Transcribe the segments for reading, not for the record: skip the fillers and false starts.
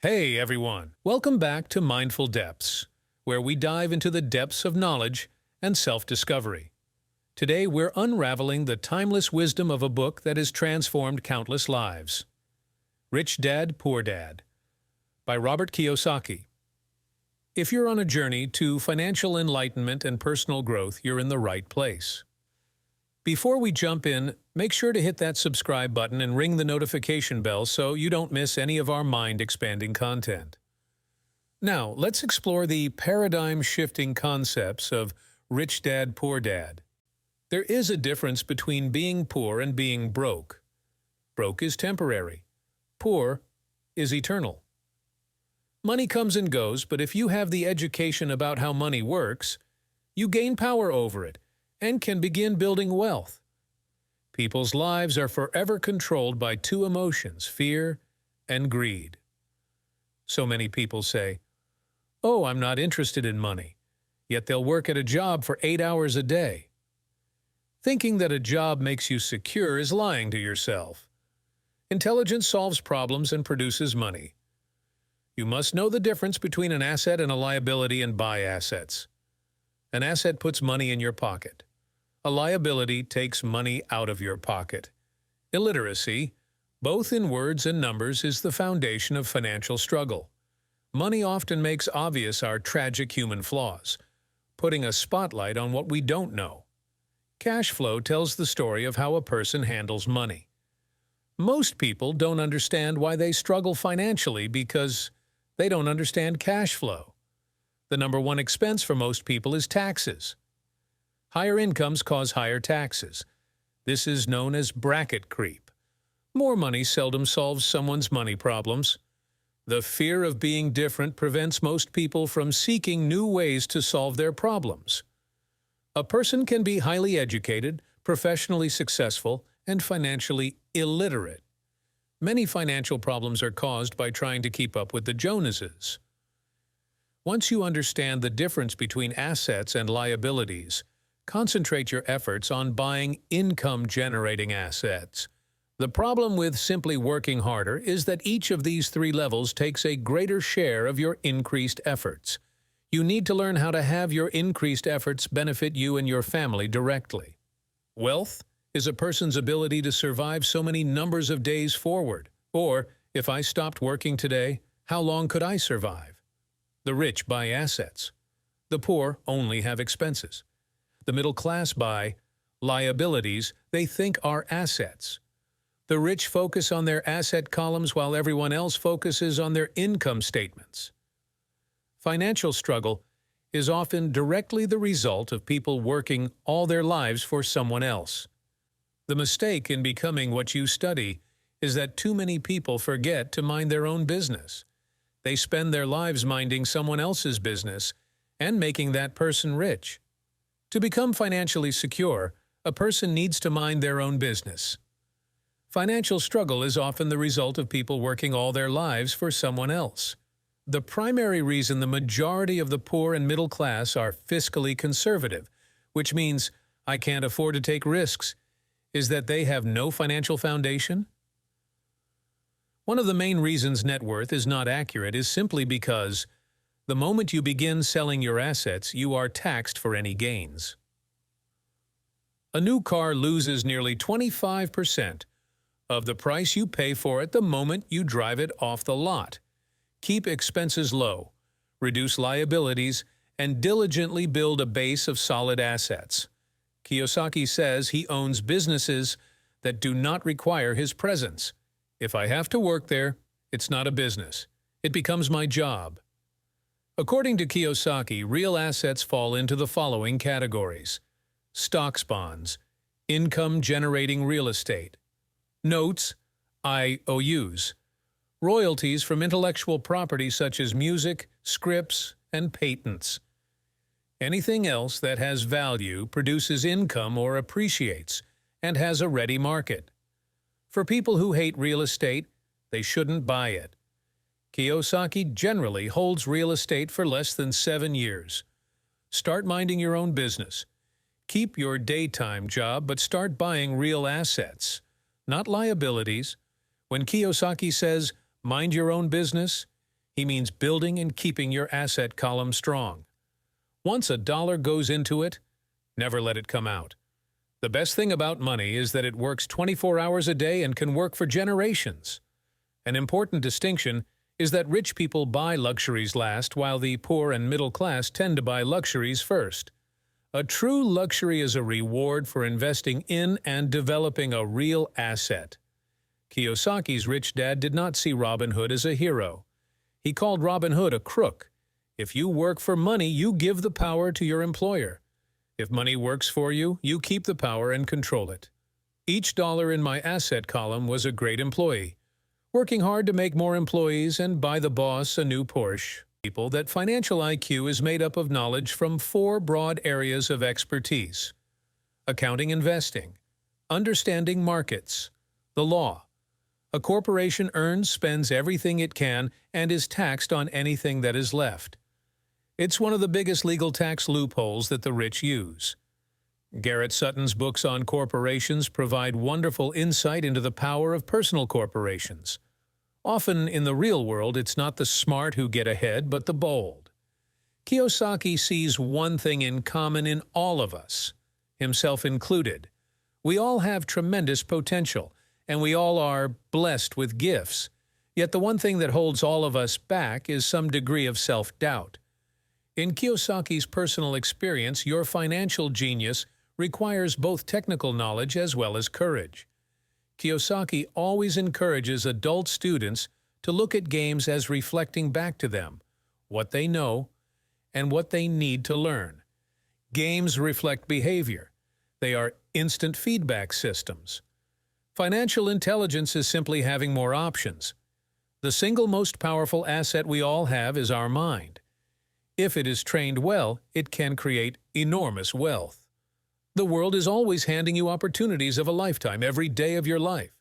Hey everyone, welcome back to Mindful Depths, where we dive into the depths of knowledge and self-discovery. Today we're unraveling the timeless wisdom of a book that has transformed countless lives. Rich Dad, Poor Dad by Robert Kiyosaki. If you're on a journey to financial enlightenment and personal growth, you're in the right place. Before we jump in, make sure to hit that subscribe button and ring the notification bell so you don't miss any of our mind-expanding content. Now, let's explore the paradigm-shifting concepts of Rich Dad, Poor Dad. There is a difference between being poor and being broke. Broke is temporary. Poor is eternal. Money comes and goes, but if you have the education about how money works, you gain power over it and can begin building wealth. People's lives are forever controlled by two emotions, fear and greed. So many people say, "Oh, I'm not interested in money," yet they'll work at a job for 8 hours a day. Thinking that a job makes you secure is lying to yourself. Intelligence solves problems and produces money. You must know the difference between an asset and a liability and buy assets. An asset puts money in your pocket. A liability takes money out of your pocket. Illiteracy, both in words and numbers, is the foundation of financial struggle. Money often makes obvious our tragic human flaws, putting a spotlight on what we don't know. Cash flow tells the story of how a person handles money. Most people don't understand why they struggle financially because they don't understand cash flow. The number one expense for most people is taxes. Higher incomes cause higher taxes. This is known as bracket creep. More money seldom solves someone's money problems. The fear of being different prevents most people from seeking new ways to solve their problems. A person can be highly educated, professionally successful, and financially illiterate. Many financial problems are caused by trying to keep up with the Joneses. Once you understand the difference between assets and liabilities, concentrate your efforts on buying income-generating assets. The problem with simply working harder is that each of these three levels takes a greater share of your increased efforts. You need to learn how to have your increased efforts benefit you and your family directly. Wealth is a person's ability to survive so many numbers of days forward. Or, if I stopped working today, how long could I survive? The rich buy assets. The poor only have expenses. The middle class buy liabilities they think are assets. The rich focus on their asset columns while everyone else focuses on their income statements. Financial struggle is often directly the result of people working all their lives for someone else. The mistake in becoming what you study is that too many people forget to mind their own business. They spend their lives minding someone else's business and making that person rich. To become financially secure, a person needs to mind their own business. Financial struggle is often the result of people working all their lives for someone else. The primary reason the majority of the poor and middle class are fiscally conservative, which means I can't afford to take risks, is that they have no financial foundation. One of the main reasons net worth is not accurate is simply because the moment you begin selling your assets, you are taxed for any gains. A new car loses nearly 25% of the price you pay for it the moment you drive it off the lot. Keep expenses low, reduce liabilities, and diligently build a base of solid assets. Kiyosaki says he owns businesses that do not require his presence. If I have to work there, it's not a business. It becomes my job. According to Kiyosaki, real assets fall into the following categories: stocks, bonds, income-generating real estate, notes, IOUs, royalties from intellectual property such as music, scripts, and patents. Anything else that has value, produces income, or appreciates, and has a ready market. For people who hate real estate, they shouldn't buy it. Kiyosaki generally holds real estate for less than 7 years. Start minding your own business. Keep your daytime job, but start buying real assets, not liabilities. When Kiyosaki says, mind your own business, He means building and keeping your asset column strong. Once a dollar goes into it, never let it come out. The best thing about money is that it works 24 hours a day and can work for generations. An important distinction is that rich people buy luxuries last, while the poor and middle class tend to buy luxuries first. A true luxury is a reward for investing in and developing a real asset. Kiyosaki's rich dad did not see Robin Hood as a hero. He called Robin Hood a crook. If you work for money, you give the power to your employer. If money works for you, you keep the power and control it. Each dollar in my asset column was a great employee, working hard to make more employees and buy the boss a new Porsche. People that financial IQ is made up of knowledge from 4 broad areas of expertise: accounting, investing, understanding markets, the law. A corporation earns, spends everything it can, and is taxed on anything that is left. It's one of the biggest legal tax loopholes that the rich use. Garrett Sutton's books on corporations provide wonderful insight into the power of personal corporations. Often in the real world, it's not the smart who get ahead, but the bold. Kiyosaki sees one thing in common in all of us, himself included. We all have tremendous potential, and we all are blessed with gifts. Yet the one thing that holds all of us back is some degree of self-doubt. In Kiyosaki's personal experience, your financial genius requires both technical knowledge as well as courage. Kiyosaki always encourages adult students to look at games as reflecting back to them what they know and what they need to learn. Games reflect behavior. They are instant feedback systems. Financial intelligence is simply having more options. The single most powerful asset we all have is our mind. If it is trained well, it can create enormous wealth. The world is always handing you opportunities of a lifetime every day of your life,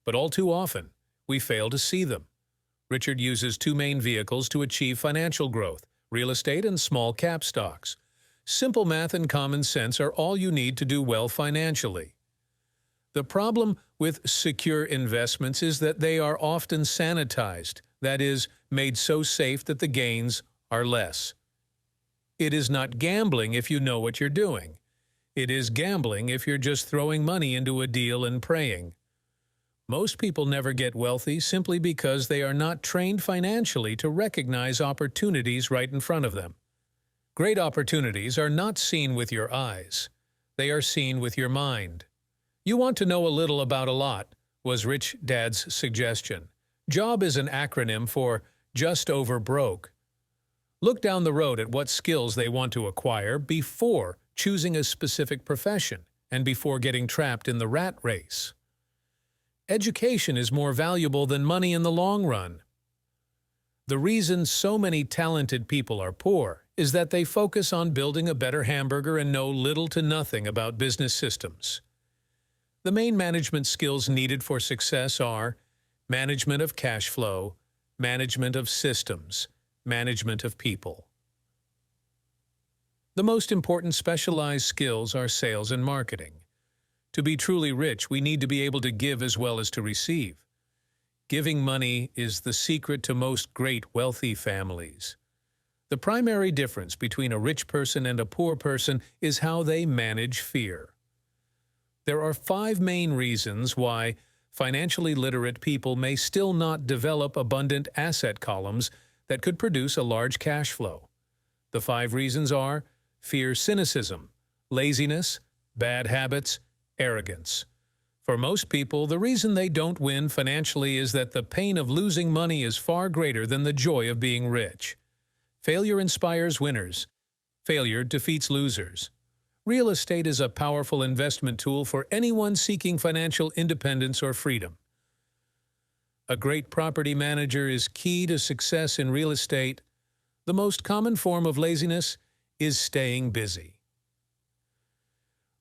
but all too often, we fail to see them. Richard uses 2 main vehicles to achieve financial growth: real estate and small cap stocks. Simple math and common sense are all you need to do well financially. The problem with secure investments is that they are often sanitized, that is, made so safe that the gains are less. It is not gambling if you know what you're doing. It is gambling if you're just throwing money into a deal and praying. Most people never get wealthy simply because they are not trained financially to recognize opportunities right in front of them. Great opportunities are not seen with your eyes. They are seen with your mind. You want to know a little about a lot, was Rich Dad's suggestion. JOB is an acronym for just over broke. Look down the road at what skills they want to acquire before choosing a specific profession and before getting trapped in the rat race. Education is more valuable than money in the long run. The reason so many talented people are poor is that they focus on building a better hamburger and know little to nothing about business systems. The main management skills needed for success are management of cash flow, management of systems, management of people. The most important specialized skills are sales and marketing. To be truly rich, we need to be able to give as well as to receive. Giving money is the secret to most great wealthy families. The primary difference between a rich person and a poor person is how they manage fear. There are 5 main reasons why financially literate people may still not develop abundant asset columns that could produce a large cash flow. The 5 reasons are fear, cynicism, laziness, bad habits, arrogance. For most people, the reason they don't win financially is that the pain of losing money is far greater than the joy of being rich. Failure inspires winners. Failure defeats losers. Real estate is a powerful investment tool for anyone seeking financial independence or freedom. A great property manager is key to success in real estate. The most common form of laziness is staying busy.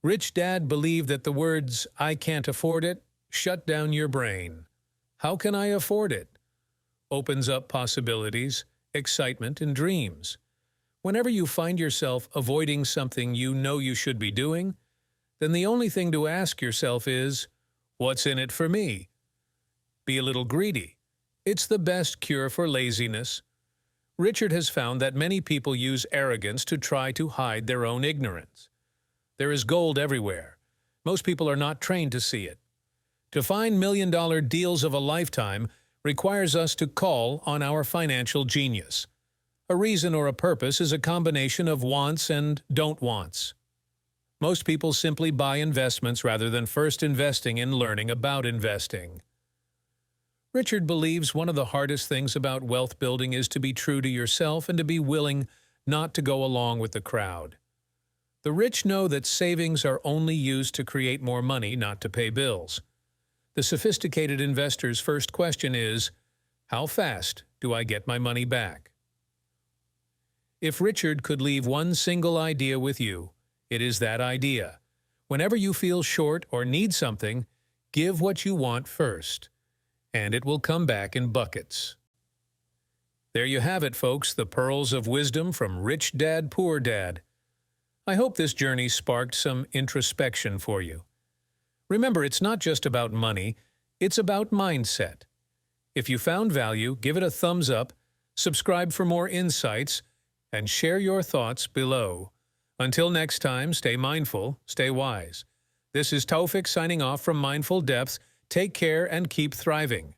Rich Dad believed that the words, "I can't afford it," shut down your brain. "How can I afford it?" opens up possibilities, excitement, and dreams. Whenever you find yourself avoiding something you know you should be doing, then the only thing to ask yourself is, what's in it for me? Be a little greedy. It's the best cure for laziness. Richard has found that many people use arrogance to try to hide their own ignorance. There is gold everywhere. Most people are not trained to see it. To find million-dollar deals of a lifetime requires us to call on our financial genius. A reason or a purpose is a combination of wants and don't wants. Most people simply buy investments rather than first investing in learning about investing. Richard believes one of the hardest things about wealth building is to be true to yourself and to be willing not to go along with the crowd. The rich know that savings are only used to create more money, not to pay bills. The sophisticated investor's first question is, how fast do I get my money back? If Richard could leave one single idea with you, it is that idea. Whenever you feel short or need something, give what you want first, and it will come back in buckets. There you have it, folks, the pearls of wisdom from Rich Dad, Poor Dad. I hope this journey sparked some introspection for you. Remember, it's not just about money, it's about mindset. If you found value, give it a thumbs up, subscribe for more insights, and share your thoughts below. Until next time, stay mindful, stay wise. This is Taufik signing off from Mindful Depths. Take care and keep thriving.